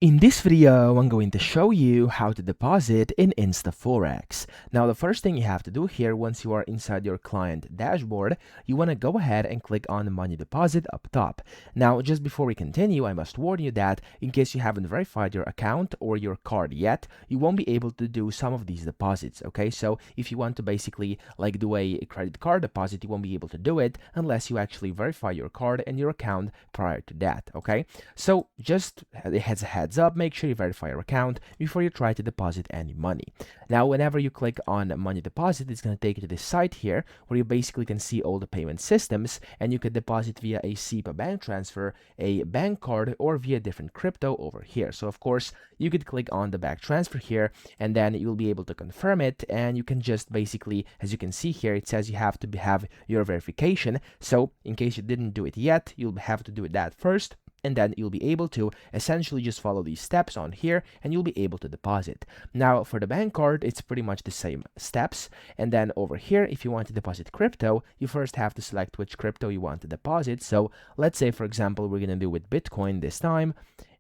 In this video, I'm going to show you how to deposit in InstaForex. Now, the first thing you have to do here, once you are inside your client dashboard, you want to go ahead and click on Money Deposit up top. Now, just before we continue, I must warn you that in case you haven't verified your account or your card yet, you won't be able to do some of these deposits, okay? So if you want to basically like do a credit card deposit, you won't be able to do it unless you actually verify your card and your account prior to that, okay? So just as a heads up, make sure you verify your account before you try to deposit any money. Now, whenever you click on money deposit, it's going to take you to this site here where you basically can see all the payment systems, and you could deposit via a SEPA bank transfer, a bank card, or via different crypto over here. So of course, you could click on the bank transfer here, and then you'll be able to confirm it, and you can just basically, as you can see here, it says you have to have your verification. So in case you didn't do it yet, you'll have to do that first, and then you'll be able to essentially just follow these steps on here and you'll be able to deposit. Now for the bank card, it's pretty much the same steps, and then over here, if you want to deposit crypto, you first have to select which crypto you want to deposit. So let's say, for example, we're gonna do with Bitcoin this time,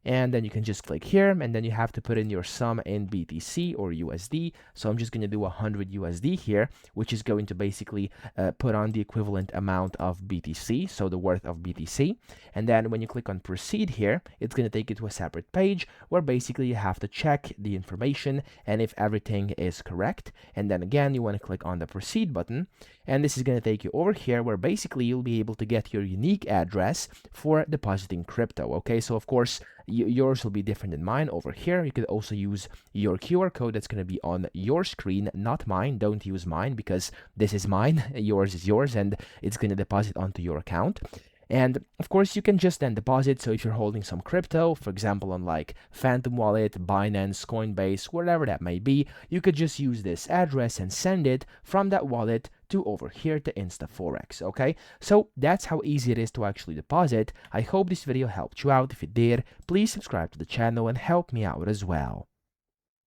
and then you can just click here, and then you have to put in your sum in BTC or USD. So I'm just going to do 100 USD here, which is going to basically put on the equivalent amount of BTC, so the worth of BTC. And then when you click on proceed here, it's going to take you to a separate page where basically you have to check the information and if everything is correct. And then again, you want to click on the proceed button, and this is going to take you over here where basically you'll be able to get your unique address for depositing crypto. Okay, so of course yours will be different than mine over here. You could also use your QR code that's going to be on your screen, not mine. Don't use mine because this is mine, yours is yours, and it's going to deposit onto your account. And of course, you can just then deposit. So if you're holding some crypto, for example, on like Phantom Wallet, Binance, Coinbase, wherever that may be, you could just use this address and send it from that wallet to over here to InstaForex, okay? So that's how easy it is to actually deposit. I hope this video helped you out. If it did, please subscribe to the channel and help me out as well.